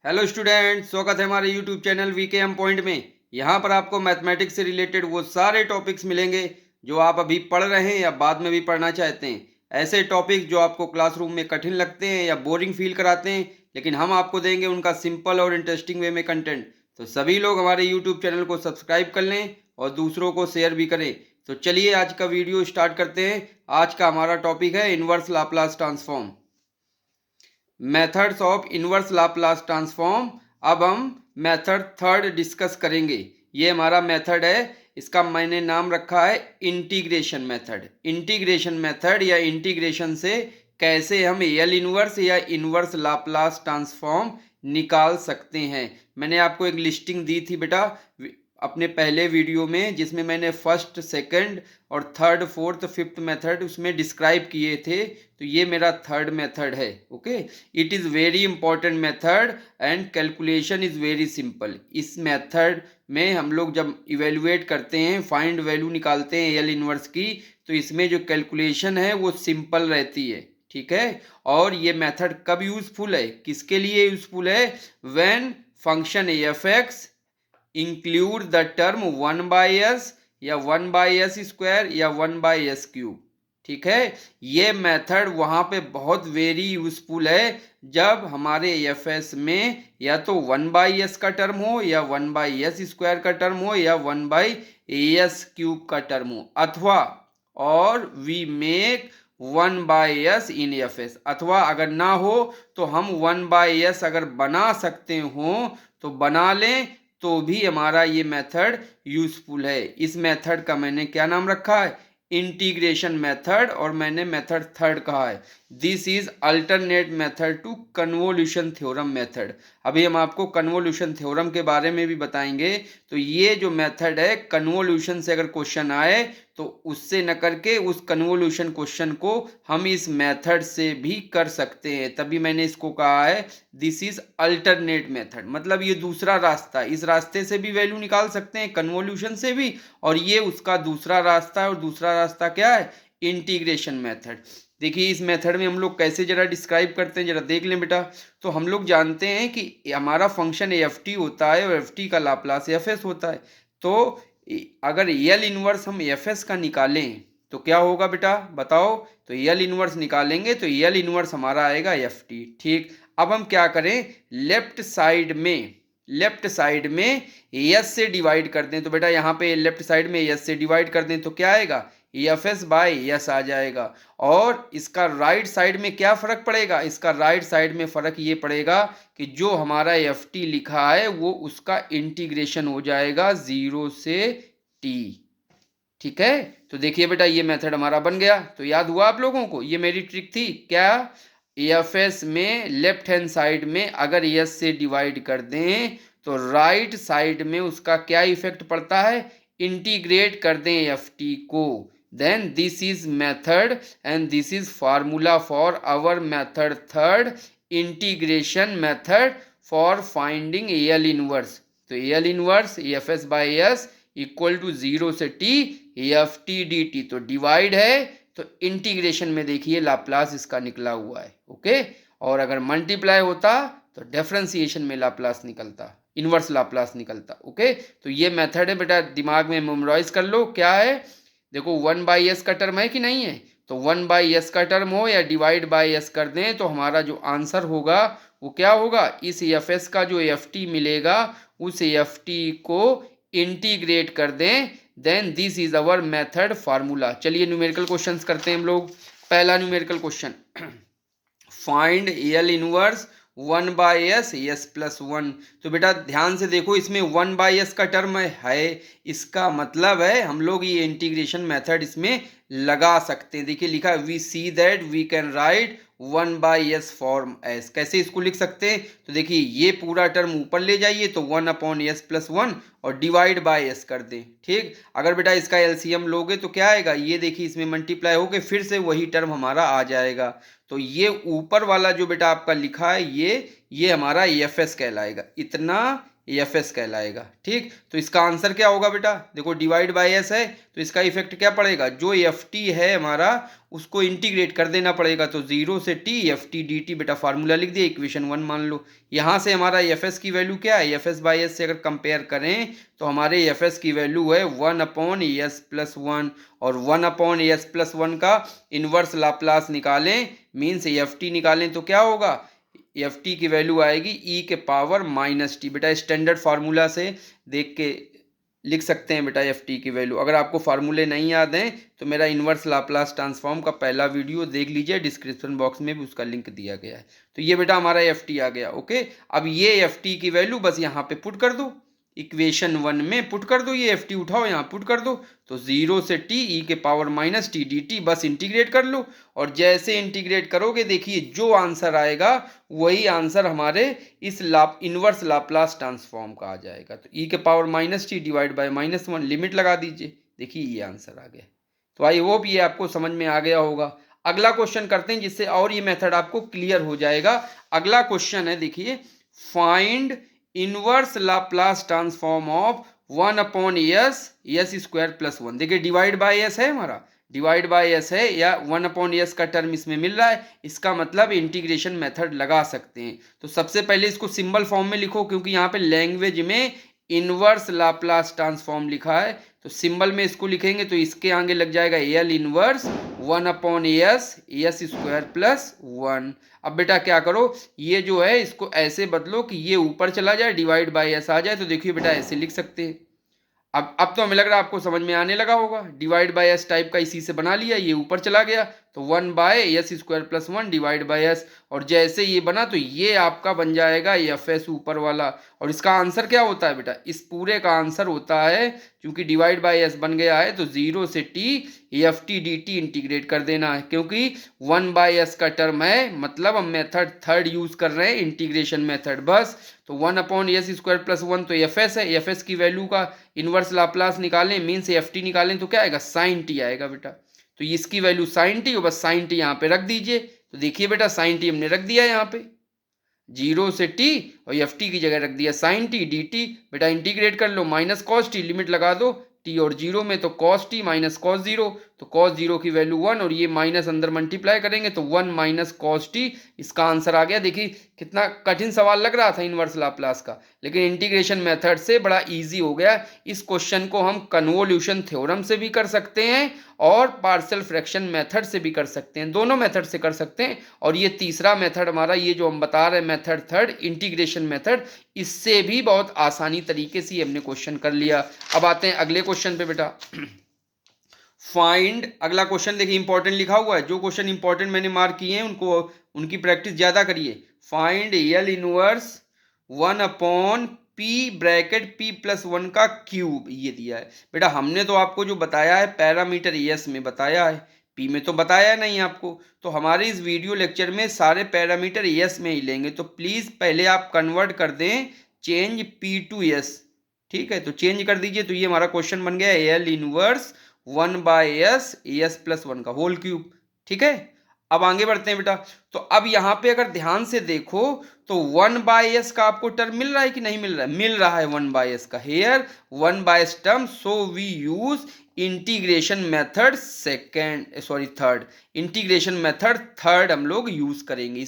Hello student, स्वागत है हमारे यूट्यूब चैनल वीकेएम पॉइंट में। यहाँ पर आपको मैथमेटिक्स से रिलेटेड वो सारे टॉपिक्स मिलेंगे जो आप अभी पढ़ रहे हैं या बाद में भी पढ़ना चाहते हैं। ऐसे टॉपिक्स जो आपको क्लासरूम में कठिन लगते हैं या बोरिंग फील कराते हैं, लेकिन हम आपको देंगे उनका सिंपल और इंटरेस्टिंग वे में कंटेंट। तो सभी लोग हमारे यूट्यूब चैनल को सब्सक्राइब कर लें और दूसरों को शेयर भी करें। तो चलिए आज का वीडियो स्टार्ट करते हैं। आज का हमारा टॉपिक है inverse Laplace transform, methods of inverse Laplace transform. अब हम मेथड थर्ड डिस्कस करेंगे। ये हमारा मेथड है, इसका मैंने नाम रखा है इंटीग्रेशन मेथड। इंटीग्रेशन मेथड या इंटीग्रेशन से कैसे हम एल इनवर्स या इनवर्स लाप्लास ट्रांसफॉर्म निकाल सकते हैं। मैंने आपको एक लिस्टिंग दी थी बेटा अपने पहले वीडियो में, जिसमें मैंने फर्स्ट, सेकंड और थर्ड, फोर्थ, फिफ्थ मेथड उसमें डिस्क्राइब किए थे। तो ये मेरा थर्ड मेथड है। Okay, it is very important method and calculation is very simple. इस मेथड में हम लोग जब इवेलुएट करते हैं, फाइंड वैल्यू निकालते हैं एल इनवर्स की, तो इसमें जो कैलकुलेशन है वो सिंपल रहती है। ठीक है, और ये मेथड कब यूजफुल है, किसके लिए यूजफुल है? When function F x include the term 1/s या 1/s स्क्वायर या 1/s क्यूब। ठीक है, ये मेथड वहां पे बहुत वेरी यूजफुल है जब हमारे एफ एस में या तो 1/s का टर्म हो या 1/s स्क्वायर का टर्म हो या 1/s क्यूब का टर्म हो, अथवा और we make 1/s in F S, अथवा अगर ना हो तो हम 1/s अगर बना सकते हो तो बना लें, तो भी हमारा ये मेथड यूजफुल है। इस मेथड का मैंने क्या नाम रखा है? इंटीग्रेशन मेथड, और मैंने मेथड थर्ड कहा है this is alternate method to convolution theorem method. अभी हम आपको कन्वोल्यूशन थ्योरम के बारे में भी बताएंगे। तो ये जो मेथड है, कन्वोल्यूशन से अगर क्वेश्चन आए तो उससे न करके उस कन्वोल्यूशन क्वेश्चन को हम इस मेथड से भी कर सकते हैं, तभी मैंने इसको कहा है दिस इज अल्टरनेट मेथड। मतलब ये दूसरा रास्ता, इस रास्ते से भी वैल्यू निकाल सकते हैं, कन्वोल्यूशन से भी, और ये उसका दूसरा रास्ता है। और दूसरा रास्ता क्या है? Integration method. देखिए इस मेथड में हम लोग कैसे जरा डिस्क्राइब करते हैं, जरा देख लें बेटा। तो हम लोग जानते हैं कि हमारा फंक्शन एफ टी होता है और एफ टी का लाप्लास एफ एस होता है। तो अगर एल इनवर्स हम एफ एस का निकालें तो क्या होगा बेटा, बताओ? तो एल इनवर्स निकालेंगे तो एल इनवर्स हमारा आएगा एफ टी। ठीक, अब हम क्या करें, लेफ्ट साइड में एस से डिवाइड कर दें। तो बेटा यहाँ पे लेफ्ट साइड में एस से डिवाइड कर दें तो क्या आएगा? एफ एस बाय एस आ जाएगा। और इसका राइट साइड में क्या फर्क पड़ेगा? इसका राइट साइड में फर्क ये पड़ेगा कि जो हमारा एफ टी लिखा है वो उसका इंटीग्रेशन हो जाएगा 0 से टी। ठीक है, तो देखिए बेटा ये मेथड हमारा बन गया। तो याद हुआ आप लोगों को? ये मेरी ट्रिक थी क्या? एफ एस में लेफ्ट हैंड साइड में अगर एस से डिवाइड कर दें तो राइट साइड में उसका क्या इफेक्ट पड़ता है? इंटीग्रेट कर दें एफ टी को। Then this is method and this is formula for our method third, integration method for finding L inverse. तो L inverse F S by S equal to 0 से T F T D T. तो divide है तो integration में देखिए Laplace इसका निकला हुआ है। ओके, और अगर मल्टीप्लाई होता तो डिफरेंशिएशन में लाप्लास निकलता, इनवर्स लाप्लास निकलता। ओके, तो ये मेथड है बेटा, दिमाग में मेमोराइज कर लो। क्या है? देखो 1/s का टर्म है कि नहीं है? तो 1/s का टर्म हो या डिवाइड बाई एस कर दें तो हमारा जो आंसर होगा वो क्या होगा? इस एफ एस का जो एफ टी मिलेगा उस एफ टी को इंटीग्रेट कर दें, then this is our method formula. चलिए न्यूमेरिकल क्वेश्चंस करते हैं हम लोग। पहला numerical question, find L inverse 1/s s plus 1। तो बेटा ध्यान से देखो, इसमें 1/s का टर्म है, इसका मतलब है हम लोग ये इंटीग्रेशन मेथड इसमें लगा सकते हैं। देखिए लिखा है we see that we can write 1/s form S. कैसे इसको लिख सकते हैं? तो देखिए ये पूरा टर्म ऊपर ले जाइए तो 1/s प्लस 1 और डिवाइड बाय एस कर दें। ठीक, अगर बेटा इसका एलसीएम लोगे तो क्या आएगा? ये देखिए इसमें मल्टीप्लाई होके फिर से वही टर्म हमारा आ जाएगा। तो ये ऊपर वाला जो बेटा आपका लिखा है ये हमारा एफ एस कहलाएगा। इतना एफ एस कहलाएगा। ठीक, तो इसका आंसर क्या होगा बेटा, देखो डिवाइड बाय एस है तो इसका इफेक्ट क्या पड़ेगा, जो एफ टी है हमारा उसको इंटीग्रेट कर देना पड़ेगा, तो 0 से T F T D T, बेटा फार्मूला लिख दिया, इक्वेशन 1 मान लो। यहाँ से हमारा एफ एस की वैल्यू क्या है, एफ एस बाई एस से अगर कंपेयर करें तो हमारे एफ एस की वैल्यू है 1/s+1, और 1/s+1 का इनवर्स लाप्लास निकालें, मीन्स एफ टी निकालें तो क्या होगा, एफ टी की वैल्यू आएगी ई के पावर माइनस टी। बेटा स्टैंडर्ड फार्मूला से देख के लिख सकते हैं बेटा एफ टी की वैल्यू। अगर आपको फार्मूले नहीं याद हैं तो मेरा इनवर्स लाप्लास ट्रांसफॉर्म का पहला वीडियो देख लीजिए, डिस्क्रिप्शन बॉक्स में भी उसका लिंक दिया गया है। तो ये बेटा हमारा एफ टी आ गया। ओके, अब ये एफ टी की वैल्यू बस यहाँ पे पुट कर दो, इक्वेशन 1 में पुट कर दो, ये एफ टी उठाओ यहाँ पुट कर दो, तो 0 से टी ई के power minus T D T, बस इंटीग्रेट कर लो। और जैसे इंटीग्रेट करोगे देखिए जो आंसर आएगा वही आंसर हमारे इस इनवर्स लाप्लास ट्रांसफॉर्म का आ जाएगा। तो ई के power minus T divide by -1, limit लगा दीजिए, देखिए ये आंसर आ गया। तो आई होप ये आपको समझ में आ गया होगा। अगला क्वेश्चन करते हैं जिससे और ये मेथड आपको क्लियर हो जाएगा। अगला क्वेश्चन है, देखिए, find inverse Laplace transform of 1/s(s²+1). देखिए डिवाइड बाय एस है हमारा, डिवाइड बाय एस है या 1/s का टर्म इसमें मिल रहा है, इसका मतलब इंटीग्रेशन मेथड लगा सकते हैं। तो सबसे पहले इसको सिंबल फॉर्म में लिखो, क्योंकि यहाँ पे लैंग्वेज में इनवर्स लाप्लास ट्रांसफॉर्म लिखा है, तो सिंबल में इसको लिखेंगे तो इसके आगे लग जाएगा एल इनवर्स 1/s(s²+1). अब बेटा क्या करो, ये जो है इसको ऐसे बदलो कि ये ऊपर चला जाए, डिवाइड बाय एस आ जाए, तो देखिए बेटा ऐसे लिख सकते हैं। अब तो हमें लग रहा है आपको समझ में आने लगा होगा। डिवाइड बाय एस टाइप का इसी से बना लिया, ये ऊपर चला गया तो 1/s² + 1 डिवाइड बाय एस, और जैसे ये बना तो ये आपका बन जाएगा एफ एस ऊपर वाला। और इसका आंसर क्या होता है बेटा, इस पूरे का आंसर होता है, क्योंकि डिवाइड बाय एस बन गया है तो 0 से T F T D T integrate कर देना है, क्योंकि 1/s का टर्म है, मतलब हम मेथड थर्ड यूज कर रहे हैं, इंटीग्रेशन मेथड। बस तो 1/s² + 1 तो एफ एस है, एफ एस की वैल्यू का इनवर्स लाप्लास निकालें, मीन्स एफ टी निकालें तो क्या आएगा, साइन टी आएगा बेटा। तो इसकी वैल्यू साइन टी, और बस साइन टी यहाँ पे रख दीजिए। तो देखिए बेटा साइन टी हमने रख दिया यहाँ पे, 0 से टी और एफ टी की जगह रख दिया साइन टी डी टी। बेटा इंटीग्रेट कर लो, माइनस कॉस टी, लिमिट लगा दो टी और 0 में, तो कॉस टी माइनस कॉस 0, तो कॉस 0 की वैल्यू 1, और ये माइनस अंदर मल्टीप्लाई करेंगे तो 1 माइनस कॉस टी, इसका आंसर आ गया। देखिए कितना कठिन सवाल लग रहा था इनवर्स लाप्लास का, लेकिन इंटीग्रेशन मेथड से बड़ा इजी हो गया। इस क्वेश्चन को हम कन्वोल्यूशन थ्योरम से भी कर सकते हैं और पार्शियल फ्रैक्शन मेथड से भी कर सकते हैं, दोनों मेथड से कर सकते हैं। और ये तीसरा मेथड हमारा, ये जो हम बता रहे हैं मेथड थर्ड, इंटीग्रेशन मेथड, इससे भी बहुत आसानी तरीके से हमने क्वेश्चन कर लिया। अब आते हैं अगले क्वेश्चन पे बेटा। फाइंड, अगला क्वेश्चन देखिए इंपॉर्टेंट लिखा हुआ है, जो क्वेश्चन इंपॉर्टेंट मैंने मार्क किए हैं उनको उनकी प्रैक्टिस ज्यादा करिए। फाइंड एल इनवर्स 1/p(p+1) का क्यूब, ये दिया है बेटा। हमने तो आपको जो बताया है पैरामीटर एस में बताया है, पी में तो बताया नहीं आपको। तो हमारे इस वीडियो लेक्चर में सारे पैरामीटर एस में ही लेंगे, तो प्लीज पहले आप कन्वर्ट कर दें, चेंज पी टू एस। ठीक है, तो चेंज कर दीजिए, तो ये हमारा क्वेश्चन बन गया एल इनवर्स 1/s(s+1) का होल क्यूब। ठीक है, अब आगे बढ़ते हैं बेटा। तो अब यहाँ पे अगर ध्यान से देखो तो 1/s का आपको टर्म मिल रहा है कि नहीं मिल रहा है, मिल रहा है 1/s का। Here 1/s term, so we use integration method third, integration method third हम लोग यूज करेंगे।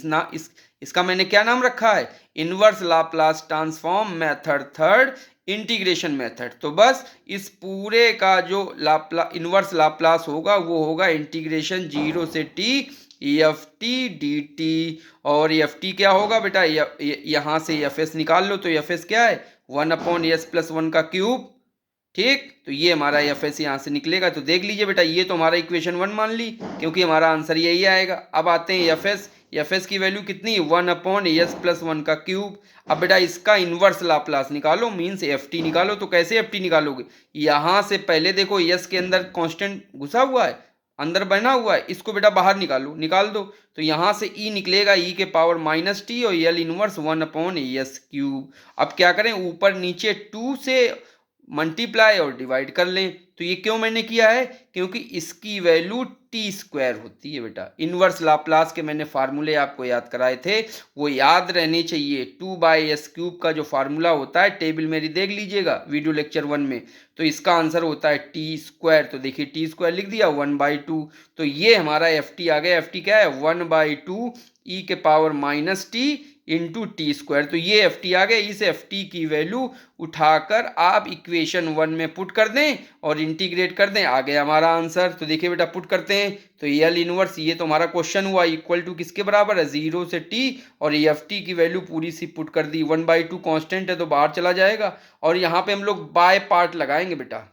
इसका मैंने क्या नाम रखा है, inverse Laplace transform method third, integration method. तो बस इस पूरे का जो इनवर्स लाप्लास होगा वो होगा इंटीग्रेशन 0 से T F T D T, और एफ टी क्या होगा बेटा, यहाँ से एफ एस निकाल लो, तो एफ एस क्या है 1/s+1 का क्यूब। ठीक, तो ये हमारा एफ एस यहाँ से निकलेगा। तो देख लीजिए बेटा, ये तो हमारा इक्वेशन 1 मान ली, क्योंकि हमारा आंसर यही आएगा। अब आते हैं एफ एस, एफ एस की वैल्यू कितनी, 1/s+1 का क्यूब। अब बेटा इसका इनवर्स लाप्लास निकालो, मीन्स एफ टी निकालो। तो कैसे एफ टी निकालोगे, यहाँ से पहले देखो एस के अंदर कांस्टेंट घुसा हुआ है, अंदर बना हुआ है, इसको बेटा बाहर निकालो, निकाल दो, तो यहाँ से ई निकलेगा ई के पावर माइनस टी, और एल इनवर्स 1/s क्यूब। अब क्या करें, ऊपर नीचे 2 से मल्टीप्लाई और डिवाइड कर लें। तो ये क्यों मैंने किया है, क्योंकि इसकी वैल्यू टी स्क्वायर होती है बेटा। इनवर्स लाप्लास के मैंने फार्मूले आपको याद कराए थे, वो याद रहने चाहिए। 2/s³ का जो फार्मूला होता है, टेबल मेरी देख लीजिएगा वीडियो लेक्चर 1 में, तो इसका आंसर होता है टी स्क्वायर। तो देखिए टी स्क्वायर लिख दिया 1/2। तो ये हमारा एफ टी आ गया। एफ टी क्या है, 1/2 ई के power minus T into T square. तो ये एफ टी आ गया। इस एफ टी की वैल्यू उठाकर आप इक्वेशन 1 में पुट कर दें और इंटीग्रेट कर दें, आ गया हमारा आंसर। तो देखिए बेटा पुट करते हैं, तो एल इनवर्स, ये तो हमारा क्वेश्चन हुआ, इक्वल टू किसके बराबर है, 0 से टी, और एफ टी की वैल्यू पूरी सी पुट कर दी। 1/2 कांस्टेंट है तो बाहर चला जाएगा, और यहाँ पे हम लोग बाय पार्ट लगाएंगे बेटा।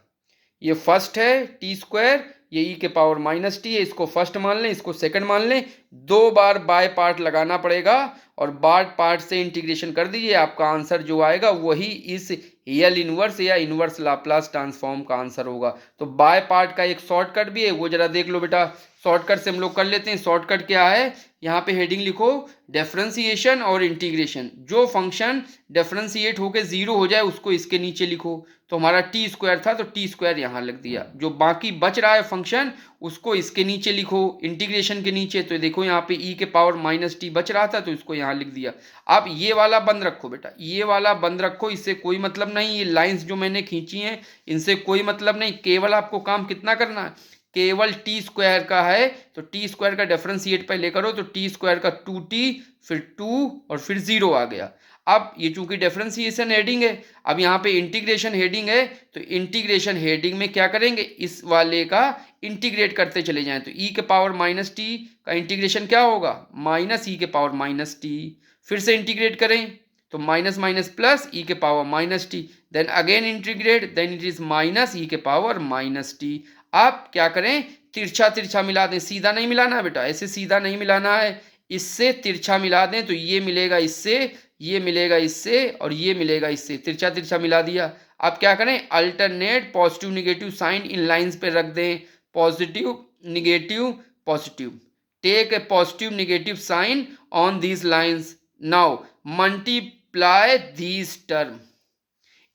ये फर्स्ट है टी स्क्वायर, ये ई के पावर माइनस टी है, इसको फर्स्ट मान लें, इसको सेकंड मान लें। 2 बार बाय पार्ट लगाना पड़ेगा और बाय पार्ट से इंटीग्रेशन कर दीजिए, आपका आंसर जो आएगा वही इस एल इनवर्स या इनवर्स लाप्लास ट्रांसफॉर्म का आंसर होगा। तो बाय पार्ट का एक शॉर्टकट भी है, वो जरा देख लो बेटा। शॉर्टकट से हम लोग कर लेते हैं। शॉर्टकट क्या है, यहाँ पे हेडिंग लिखो डिफरेंशिएशन और इंटीग्रेशन। जो फंक्शन डिफरेंशिएट होकर 0 हो जाए उसको इसके नीचे लिखो। तो हमारा टी स्क्वायर था तो टी स्क्वायर यहाँ लिख दिया। जो बाकी बच रहा है फंक्शन उसको इसके नीचे लिखो, इंटीग्रेशन के नीचे। तो देखो यहाँ पे ई के पावर माइनस टी बच रहा था तो इसको यहाँ लिख दिया। आप ये वाला बंद रखो बेटा, ये वाला बंद रखो, इससे कोई मतलब नहीं। ये लाइंस जो मैंने खींची हैं इनसे कोई मतलब नहीं। केवल आपको काम कितना करना है, केवल टी स्क्वायर का है तो टी स्क्वायर का डिफरेंशिएट पहले करो, तो टी स्क्वायर का 2t, फिर 2 और फिर 0 आ गया। अब ये चूंकि डिफरेंशिएशन हेडिंग है, अब यहाँ पे इंटीग्रेशन हेडिंग है, तो इंटीग्रेशन हेडिंग में क्या करेंगे, इस वाले का इंटीग्रेट करते चले जाएं। तो ई के पावर माइनस टी का इंटीग्रेशन क्या होगा, माइनस ई के पावर माइनस टी। फिर से इंटीग्रेट करें तो माइनस माइनस प्लस ई के power minus t, then again integrate, then it is minus e के पावर माइनस टी। आप क्या करें, तिरछा तिरछा मिला दें, सीधा नहीं मिलाना बेटा, ऐसे सीधा नहीं मिलाना है, इससे तिरछा मिला दें। तो ये मिलेगा इससे, ये मिलेगा इससे और ये मिलेगा इससे, तिरछा तिरछा मिला दिया। आप क्या करें, अल्टरनेट पॉजिटिव निगेटिव साइन इन लाइंस पे रख दें, positive negative positive, take a positive negative sign on these lines. Now multiply these term,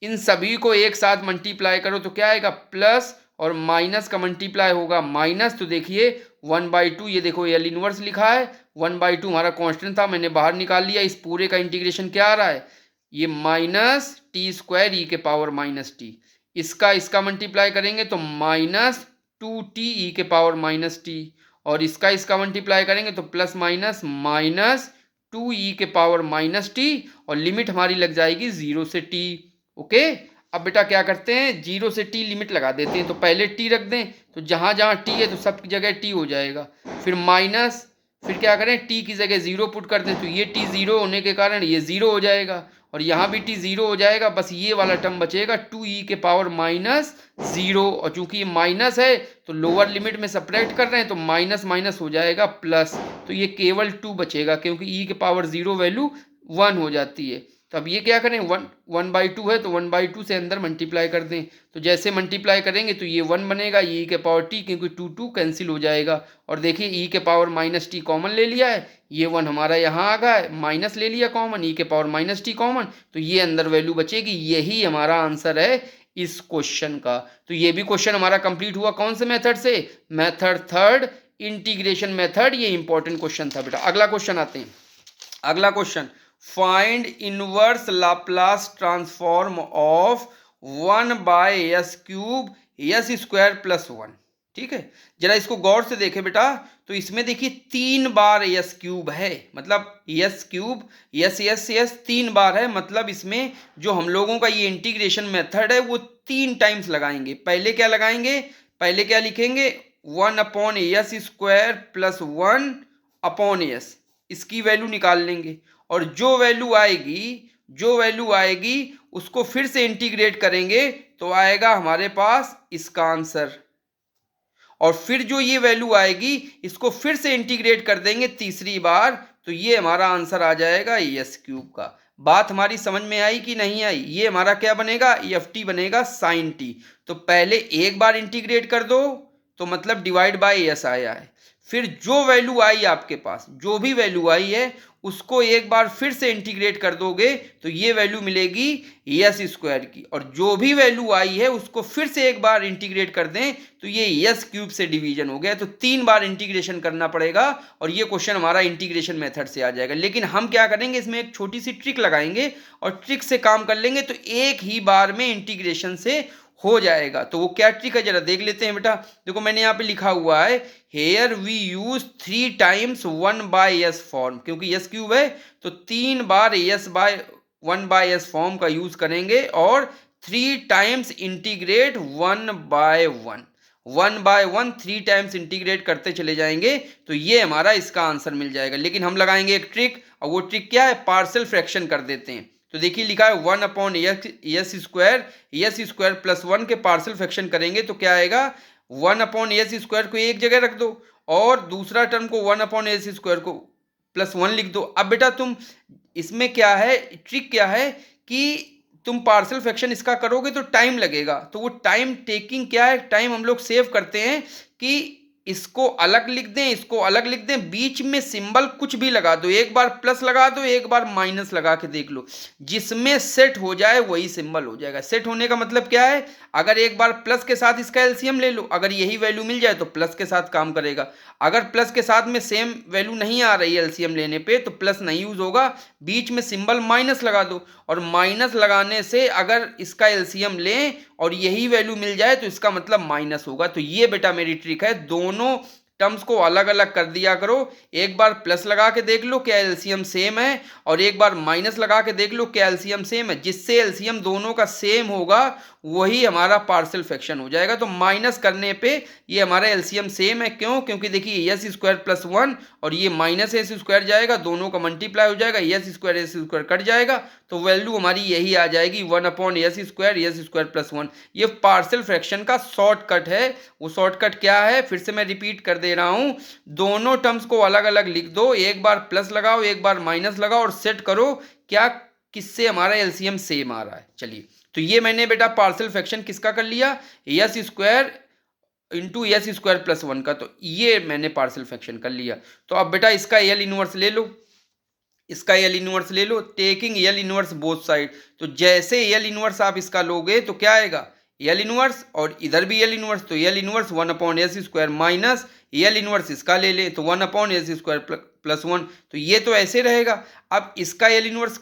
इन सभी को एक साथ मल्टीप्लाई करो तो क्या आएगा, प्लस और माइनस का मल्टीप्लाई होगा माइनस। तो देखिए 1/2, ये देखो एल इनवर्स लिखा है, 1/2 हमारा कांस्टेंट था, मैंने बाहर निकाल लिया। इस पूरे का इंटीग्रेशन क्या आ रहा है, ये माइनस टी स्क्वायर ई के पावर माइनस टी, इसका मल्टीप्लाई करेंगे तो माइनस 2t ई के पावर माइनस टी, और इसका मल्टीप्लाई करेंगे तो प्लस माइनस माइनस 2 ई के पावर माइनस टी, और लिमिट हमारी लग जाएगी 0 से t। ओके, अब बेटा क्या करते हैं, 0 से t लिमिट लगा देते हैं। तो पहले t रख दें, तो जहाँ जहाँ t है तो सब जगह t हो जाएगा। फिर माइनस, फिर क्या करें, t की जगह 0 पुट कर दें, तो ये t 0 होने के कारण ये 0 हो जाएगा, और यहाँ भी t 0 हो जाएगा। बस ये वाला टर्म बचेगा 2e के पावर माइनस 0, और चूंकि ये माइनस है तो लोअर लिमिट में सपरेट कर रहे हैं तो माइनस माइनस हो जाएगा प्लस। तो ये केवल 2 बचेगा, क्योंकि e के पावर 0 वैल्यू 1 हो जाती है। तो अब ये क्या करें, 1/2 है तो 1/2 से अंदर मल्टीप्लाई कर दें। तो जैसे मल्टीप्लाई करेंगे तो ये 1 बनेगा, ई के पावर टी, क्योंकि 2 कैंसिल हो जाएगा। और देखिए ई के पावर माइनस टी कॉमन ले लिया है, ये 1 हमारा यहाँ आ गया है, माइनस ले लिया कॉमन, ई के पावर माइनस टी कॉमन, तो ये अंदर वैल्यू बचेगी। यही हमारा आंसर है इस क्वेश्चन का। तो ये भी क्वेश्चन हमारा कंप्लीट हुआ कौन से मेथड से, मेथड थर्ड, इंटीग्रेशन मेथड। ये इंपॉर्टेंट क्वेश्चन था बेटा। अगला क्वेश्चन आते हैं। अगला question, find inverse Laplace transform of 1/s³ s² + 1। ठीक है, जरा इसको गौर से देखें बेटा। तो इसमें देखिए 3 बार s³ है, मतलब s³ s 3 बार है, मतलब इसमें जो हम लोगों का ये इंटीग्रेशन मेथड है वो 3 टाइम्स लगाएंगे। पहले क्या लगाएंगे, पहले क्या लिखेंगे, 1/s² + 1/s, इसकी वैल्यू निकाल लेंगे, और जो वैल्यू आएगी उसको फिर से इंटीग्रेट करेंगे तो आएगा हमारे पास इसका आंसर। और फिर जो ये वैल्यू आएगी इसको फिर से इंटीग्रेट कर देंगे तीसरी बार, तो ये हमारा आंसर आ जाएगा s³ का। बात हमारी समझ में आई कि नहीं आई। ये हमारा क्या बनेगा, ft बनेगा sin t। तो पहले एक बार इंटीग्रेट कर दो तो मतलब डिवाइड बाय s आया है, फिर जो वैल्यू आई आपके पास, जो भी वैल्यू आई है उसको एक बार फिर से इंटीग्रेट कर दोगे तो ये वैल्यू मिलेगी यस स्क्वायर की, और जो भी वैल्यू आई है उसको फिर से एक बार इंटीग्रेट कर दें तो ये यस क्यूब से डिवीजन हो गया। तो 3 बार इंटीग्रेशन करना पड़ेगा और ये क्वेश्चन हमारा इंटीग्रेशन मेथड से आ जाएगा। लेकिन हम क्या करेंगे, इसमें एक छोटी सी ट्रिक लगाएंगे और ट्रिक से काम कर लेंगे तो एक ही बार में इंटीग्रेशन से हो जाएगा। तो वो क्या ट्रिक है जरा देख लेते हैं बेटा। देखो मैंने यहाँ पे लिखा हुआ है here we use 3 times 1/s form, क्योंकि s क्यूब है तो 3 बार s/1/s फॉर्म का यूज करेंगे और 3 टाइम्स इंटीग्रेट 1/1 1/1 3 टाइम्स इंटीग्रेट करते चले जाएंगे तो ये हमारा इसका आंसर मिल जाएगा। लेकिन हम लगाएंगे एक ट्रिक, और वो ट्रिक क्या है, पार्शियल फ्रैक्शन कर देते हैं। तो देखिए लिखा है 1/s² प्लस 1 के पार्शियल फ्रैक्शन करेंगे तो क्या आएगा, 1/s² को एक जगह रख दो और दूसरा टर्म को 1/s² को प्लस 1 लिख दो। अब बेटा तुम इसमें क्या है, ट्रिक क्या है कि तुम पार्शियल फ्रैक्शन इसका करोगे तो टाइम लगेगा, तो वो टाइम टेकिंग क्या है, टाइम हम लोग सेव करते हैं कि इसको अलग लिख दें, इसको अलग लिख दें, बीच में सिंबल कुछ भी लगा दो, एक बार प्लस लगा दो, एक बार माइनस लगा के देख लो, जिसमें सेट हो जाए वही सिंबल हो जाएगा। सेट होने का मतलब क्या है, अगर एक बार प्लस के साथ इसका एलसीएम ले लो, अगर यही वैल्यू मिल जाए तो प्लस के साथ काम करेगा, अगर प्लस के साथ में सेम वैल्यू नहीं आ रही है एलसीएम लेने पे तो प्लस नहीं यूज होगा, बीच में सिंबल माइनस लगा दो, और माइनस लगाने से अगर इसका एलसीएम लें और यही वैल्यू मिल जाए तो इसका मतलब माइनस होगा। तो ये बेटा मेरी ट्रिक है, दोनों टर्म्स को अलग अलग कर दिया करो, एक बार प्लस लगा के देख लो क्या एलसीएम सेम है और एक बार माइनस लगा के देख लो क्या एलसीएम सेम है, जिससे एलसीएम दोनों का सेम होगा वही हमारा पार्शियल फ्रैक्शन हो जाएगा। तो माइनस करने पे ये हमारा एलसीएम सेम है, क्यों, क्योंकि देखिए s² प्लस 1 और ये माइनस s² जाएगा, दोनों का मल्टीप्लाई हो जाएगा, s² कट जाएगा तो वैल्यू हमारी यही आ जाएगी 1/s² प्लस 1। ये पार्शियल फ्रैक्शन का शॉर्टकट है। वो शॉर्टकट क्या है, फिर से मैं रिपीट कर दे रहा हूं, दोनों टर्म्स को अलग अलग लिख दो, एक बार प्लस लगाओ एक बार माइनस लगाओ और सेट करो क्या किससे हमारा एलसीएम सेम आ रहा है। चलिए तो ये मैंने बेटा पार्शियल फ्रैक्शन किसका कर लिया, s² इंटू s² प्लस 1 का, तो ये मैंने पार्शियल फ्रैक्शन कर लिया। तो अब बेटा इसका एल इनवर्स ले लो, इसका एल इनवर्स ले लो, taking L inverse both side. तो जैसे एल इनवर्स आप इसका लोगे तो क्या आएगा, एल इनवर्स, और इधर भी एल इनवर्स, तो L inverse 1/s² minus L inverse इसका ले लें तो 1/s² प्लस 1, तो ये तो ऐसे रहेगा। अब इसका एल इनवर्स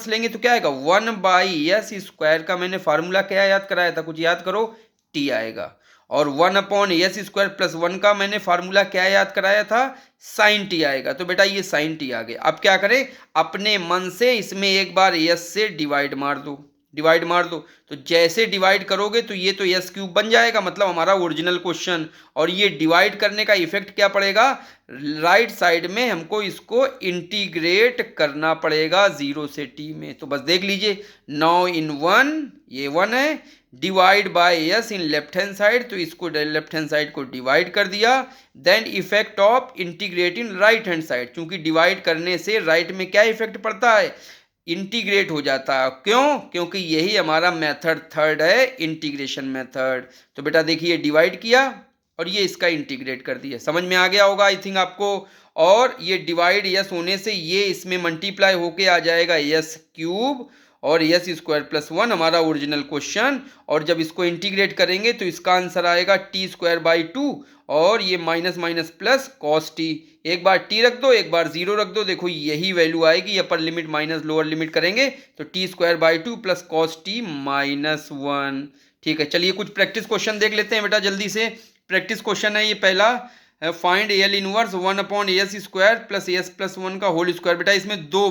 लेंगे तो क्या आएगा, 1/s² का मैंने फार्मूला क्या याद कराया था, कुछ याद करो, टी आएगा, और 1/s² प्लस 1 का मैंने फार्मूला क्या याद कराया था, साइन टी आएगा। तो बेटा ये साइन टी आ गया। अब क्या करें, अपने मन से इसमें एक बार s से डिवाइड मार दो, डिवाइड मार दो, तो जैसे डिवाइड करोगे तो ये तो s क्यूब बन जाएगा, मतलब हमारा ओरिजिनल क्वेश्चन। और ये डिवाइड करने का इफेक्ट क्या पड़ेगा, राइट साइड में हमको इसको इंटीग्रेट करना पड़ेगा 0 से t में। तो बस देख लीजिए, 9 in 1 ये 1 है, divide by s in left hand side, तो इसको लेफ्ट हैंड साइड को डिवाइड कर दिया, then effect of integrate in right hand side, क्योंकि डिवाइड करने से राइट में क्या इफेक्ट पड़ता है, इंटीग्रेट हो जाता है, क्यों, क्योंकि यही हमारा मेथड थर्ड है, इंटीग्रेशन मेथड। तो बेटा देखिए डिवाइड किया और ये इसका इंटीग्रेट कर दिया, समझ में आ गया होगा आई थिंक आपको। और ये डिवाइड यस होने से ये इसमें मल्टीप्लाई होके आ जाएगा s क्यूब और s² प्लस 1 हमारा ओरिजिनल क्वेश्चन, और जब इसको इंटीग्रेट करेंगे तो इसका आंसर आएगा t²/2 और ये minus minus plus cos t, एक बार t रख दो एक बार 0 रख दो, देखो यही वैल्यू आएगी, upper limit minus lower limit करेंगे तो t²/2 प्लस cos t -1। ठीक है, चलिए कुछ प्रैक्टिस क्वेश्चन देख लेते हैं बेटा जल्दी से। प्रैक्टिस क्वेश्चन है ये पहला, find L inverse 1/s² plus s plus 1 का होल स्क्वायर। बेटा इसमें दो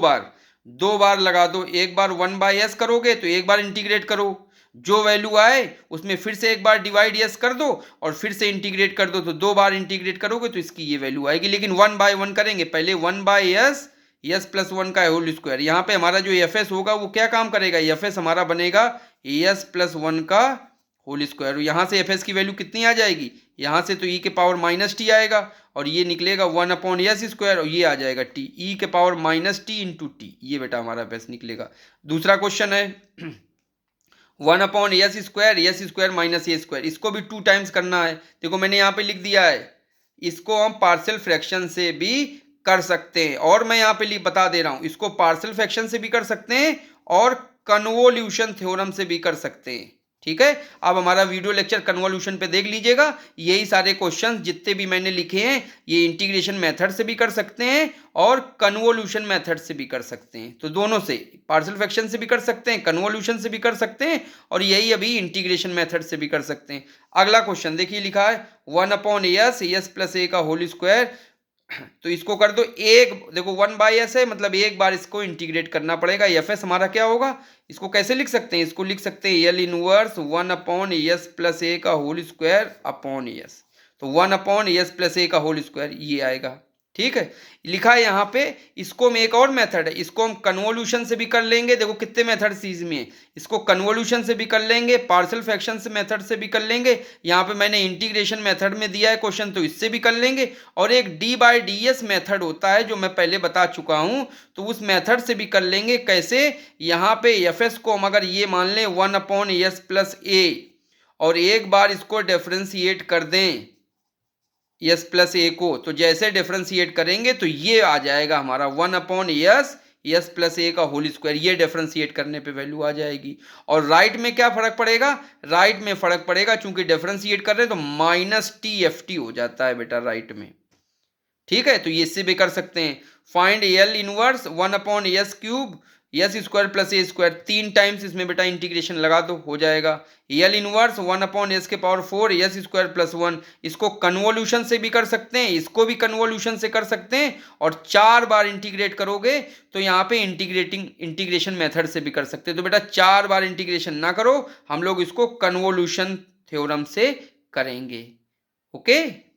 बार लगा दो, एक बार 1/s करोगे तो एक बार इंटीग्रेट करो, जो वैल्यू आए उसमें फिर से एक बार डिवाइड s कर दो और फिर से इंटीग्रेट कर दो, तो दो बार इंटीग्रेट करोगे तो इसकी ये वैल्यू आएगी। लेकिन 1/1 करेंगे, पहले 1/s s प्लस 1 का होल स्क्वायर, यहाँ पे हमारा जो fs होगा वो क्या काम करेगा, fs हमारा बनेगा s प्लस 1 का होल स्क्वायर। यहाँ से fs की वैल्यू कितनी आ जाएगी, यहाँ से तो e के पावर -t आएगा और ये निकलेगा 1/s² और ये आ जाएगा t, e के पावर -t इंटू t, ये बेटा हमारा fs निकलेगा। दूसरा क्वेश्चन है 1/s² s² - a², इसको भी 2 टाइम्स करना है। देखो मैंने यहाँ पे लिख दिया है इसको हम पार्शियल फ्रैक्शन से भी कर सकते हैं। और मैं यहाँ पे बता दे रहा हूं, इसको पार्शियल फ्रैक्शन से भी कर सकते हैं और कन्वोल्यूशन थ्योरम से भी कर सकते हैं। ठीक है, अब हमारा वीडियो लेक्चर कन्वोल्यूशन पे देख लीजिएगा। यही सारे क्वेश्चंस जितने भी मैंने लिखे हैं ये इंटीग्रेशन मेथड से भी कर सकते हैं और कन्वोल्यूशन मेथड से भी कर सकते हैं। तो दोनों से, पार्शियल फ्रैक्शन से भी कर सकते हैं, कन्वोल्यूशन से भी कर सकते हैं और यही अभी इंटीग्रेशन मेथड से भी कर सकते हैं। अगला क्वेश्चन देखिए, लिखा है 1/s, s प्लस a का होल स्क्वायर। तो इसको कर दो एक, देखो 1/s है मतलब एक बार इसको इंटीग्रेट करना पड़ेगा। fs हमारा क्या होगा, इसको कैसे लिख सकते हैं, इसको लिख सकते हैं L inverse 1/s plus a का होल स्क्वायर अपॉन s। तो 1/s प्लस a का होल स्क्वायर ये आएगा। ठीक है, लिखा है यहाँ पे। इसको में एक और मेथड है, इसको हम कन्वोल्यूशन से भी कर लेंगे। देखो कितने मेथड इसमें है, इसको कन्वोल्यूशन से भी कर लेंगे, पार्शियल फ्रैक्शन से मेथड से भी कर लेंगे। यहाँ पे मैंने इंटीग्रेशन मेथड में दिया है क्वेश्चन, तो इससे भी कर लेंगे। और एक d/ds मेथड होता है जो मैं पहले बता चुका हूँ, तो उस मेथड से भी कर लेंगे। कैसे, यहाँ पे fs को हम अगर ये मान लें 1/s प्लस a और एक बार इसको डिफरेंशिएट कर दें एस प्लस ए को, तो जैसे डिफरेंशिएट करेंगे तो ये आ जाएगा हमारा 1/s एस प्लस ए का होल स्क्वायर। ये डिफरेंशिएट करने पे वैल्यू आ जाएगी। और राइट में क्या फर्क पड़ेगा, राइट में फर्क पड़ेगा चूंकि डिफरेंशिएट कर रहे हैं तो -TFT हो जाता है बेटा राइट में। ठीक है, तो ये इससे भी कर सकते हैं। Find L inverse 1/s cube S square plus A square, 3 times इसमें बेटा इंटीग्रेशन लगा दो, हो जाएगा L इनवर्स 1/s के पावर 4 एस स्क्वायर प्लस 1। इसको कन्वोल्यूशन से भी कर सकते हैं, इसको भी कन्वोल्यूशन से कर सकते हैं और 4 बार इंटीग्रेट करोगे तो यहाँ पे इंटीग्रेशन मेथड से भी कर सकते हैं। तो बेटा 4 बार इंटीग्रेशन ना करो, हम लोग इसको कन्वोल्यूशन थ्योरम से करेंगे। ओके।